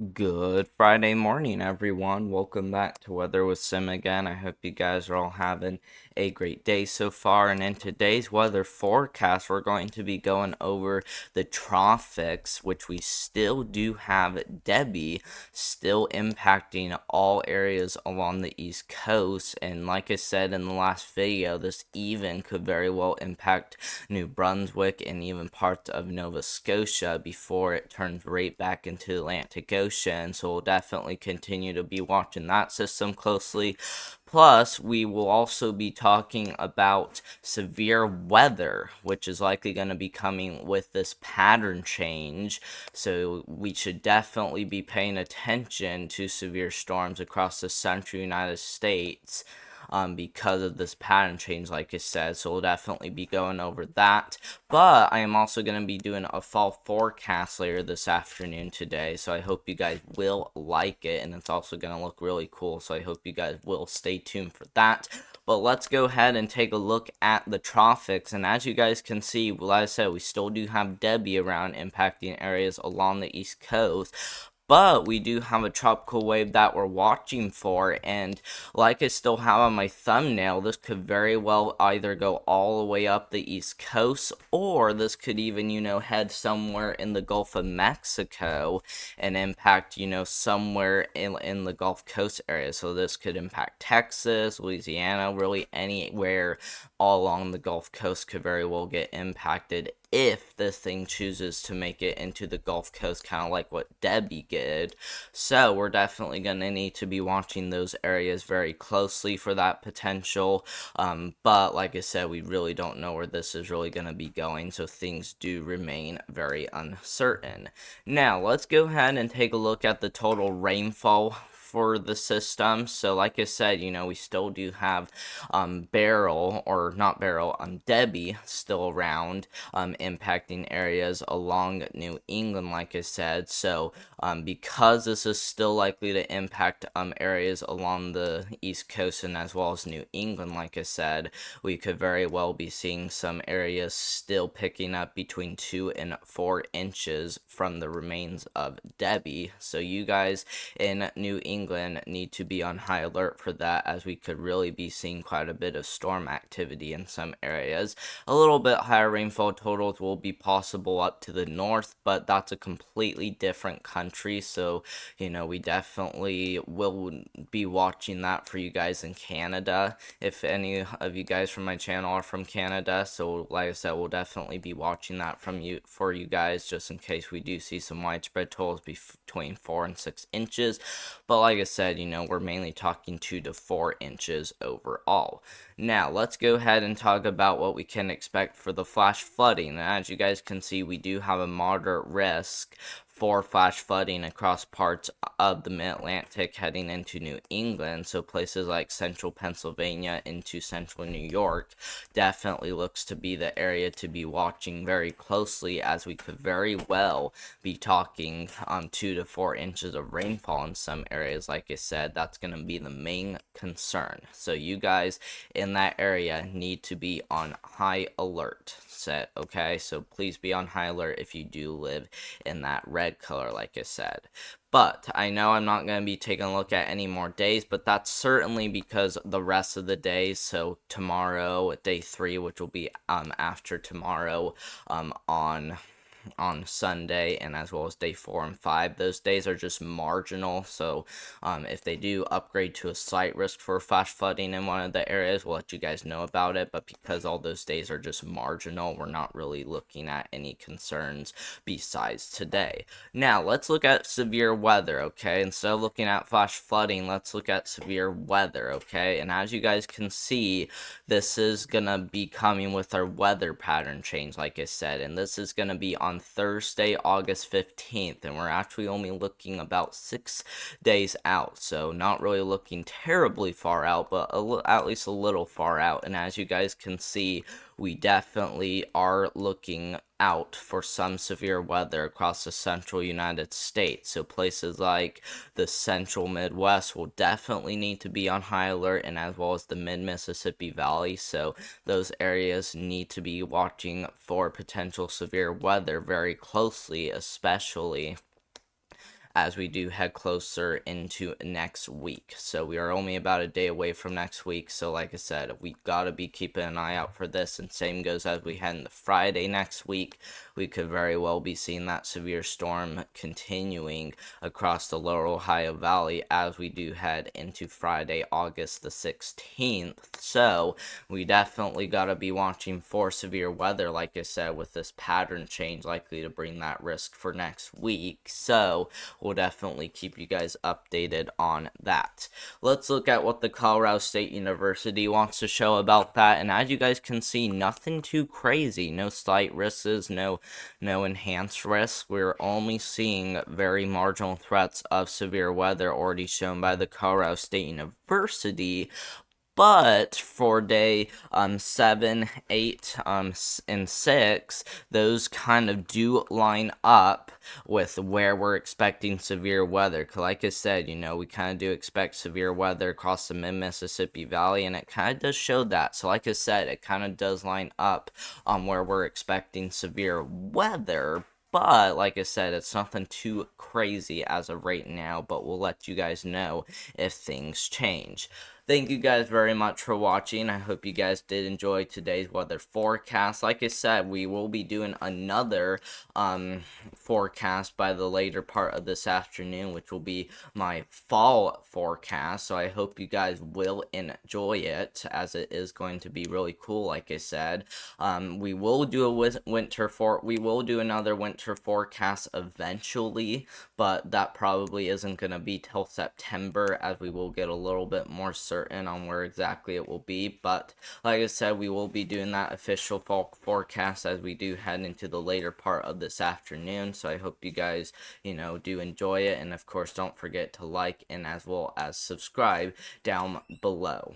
Good Friday morning, everyone. Welcome back to Weather with Sim again. I hope you guys are all having a great day so far. And in today's weather forecast, we're going to be going over the tropics, which we still do have Debbie still impacting all areas along the East Coast. And like I said in the last video, this even could very well impact New Brunswick and even parts of Nova Scotia before it turns right back into the Atlantic Ocean. So we'll definitely continue to be watching that system closely. Plus, we will also be talking about severe weather, which is likely going to be coming with this pattern change. So, we should definitely be paying attention to severe storms across the central United States because of this pattern change, like I said. So we'll definitely be going over that. But I am also going to be doing a fall forecast later this afternoon today. So I hope you guys will like it. And it's also going to look really cool. So I hope you guys will stay tuned for that. But let's go ahead and take a look at the tropics. And as you guys can see, like I said, we still do have Debbie around impacting areas along the East Coast. But we do have a tropical wave that we're watching for, and like I still have on my thumbnail, this could very well either go all the way up the East Coast, or this could even, head somewhere in the Gulf of Mexico and impact, somewhere in the Gulf Coast area. So this could impact Texas, Louisiana, really anywhere all along the Gulf Coast could very well get impacted if this thing chooses to make it into the Gulf Coast, kind of like what Debbie did. So we're definitely going to need to be watching those areas very closely for that potential. But like I said, we really don't know where this is really going to be going, so things do remain very uncertain. Now, let's go ahead and take a look at the total rainfall for the system. So like I said, we still do have Debbie still around, impacting areas along New England, like I said. So because this is still likely to impact areas along the East Coast and as well as New England, like I said, we could very well be seeing some areas still picking up between 2 and 4 inches from the remains of Debbie. So you guys in New England need to be on high alert for that, as we could really be seeing quite a bit of storm activity in some areas. A little bit higher rainfall totals will be possible up to the north, but that's a completely different country. So, we definitely will be watching that for you guys in Canada, if any of you guys from my channel are from Canada. So, like I said, we'll definitely be watching that for you guys, just in case we do see some widespread totals between 4 and 6 inches. But like I said, we're mainly talking 2 to 4 inches overall. Now, let's go ahead and talk about what we can expect for the flash flooding. And as you guys can see, we do have a moderate risk for flash flooding across parts of the mid-Atlantic heading into New England. So places like central Pennsylvania into central New York definitely looks to be the area to be watching very closely, as we could very well be talking 2 to 4 inches of rainfall in some areas. Like I said, that's going to be the main concern. So you guys in that area need to be on high alert set. Okay, so please be on high alert if you do live in that red color, like I said. But I know I'm not going to be taking a look at any more days, but that's certainly because the rest of the days, so tomorrow, day 3, which will be after tomorrow, on Sunday, and as well as day 4 and 5. Those days are just marginal, so if they do upgrade to a slight risk for flash flooding in one of the areas, we'll let you guys know about it. But because all those days are just marginal, we're not really looking at any concerns besides today. Now, let's look at severe weather, okay? Instead of looking at flash flooding, let's look at severe weather, okay? And as you guys can see, this is gonna be coming with our weather pattern change, like I said, and this is gonna be on Thursday, August 15th, and we're actually only looking about 6 days out, so not really looking terribly far out, but at least a little far out. And as you guys can see, we definitely are looking out for some severe weather across the central United States. So places like the central Midwest will definitely need to be on high alert, and as well as the mid-Mississippi Valley. So those areas need to be watching for potential severe weather very closely, especially as we do head closer into next week. So we are only about a day away from next week. So like I said, we gotta be keeping an eye out for this. And same goes as we head into Friday next week. We could very well be seeing that severe storm continuing across the lower Ohio Valley as we do head into Friday, August the 16th. So we definitely got to be watching for severe weather, like I said, with this pattern change likely to bring that risk for next week. So we'll definitely keep you guys updated on that. Let's look at what the Colorado State University wants to show about that. And as you guys can see, nothing too crazy. No slight risks, no enhanced risks. We're only seeing very marginal threats of severe weather already shown by the Colorado State University. But for day 7, 8, and 6, those kind of do line up with where we're expecting severe weather. 'Cause like I said, we kind of do expect severe weather across the mid-Mississippi Valley, and it kind of does show that. So like I said, it kind of does line up on where we're expecting severe weather. But, like I said, it's nothing too crazy as of right now, but we'll let you guys know if things change. Thank you guys very much for watching. I hope you guys did enjoy today's weather forecast. Like I said, we will be doing another forecast by the later part of this afternoon, which will be my fall forecast. So I hope you guys will enjoy it, as it is going to be really cool. Like I said, we will do another winter forecast eventually, but that probably isn't going to be till September, as we will get a little bit more certain on where exactly it will be. But like I said, we will be doing that official fall forecast as we do head into the later part of this afternoon. So I hope you guys do enjoy it, and of course don't forget to like and as well as subscribe down below.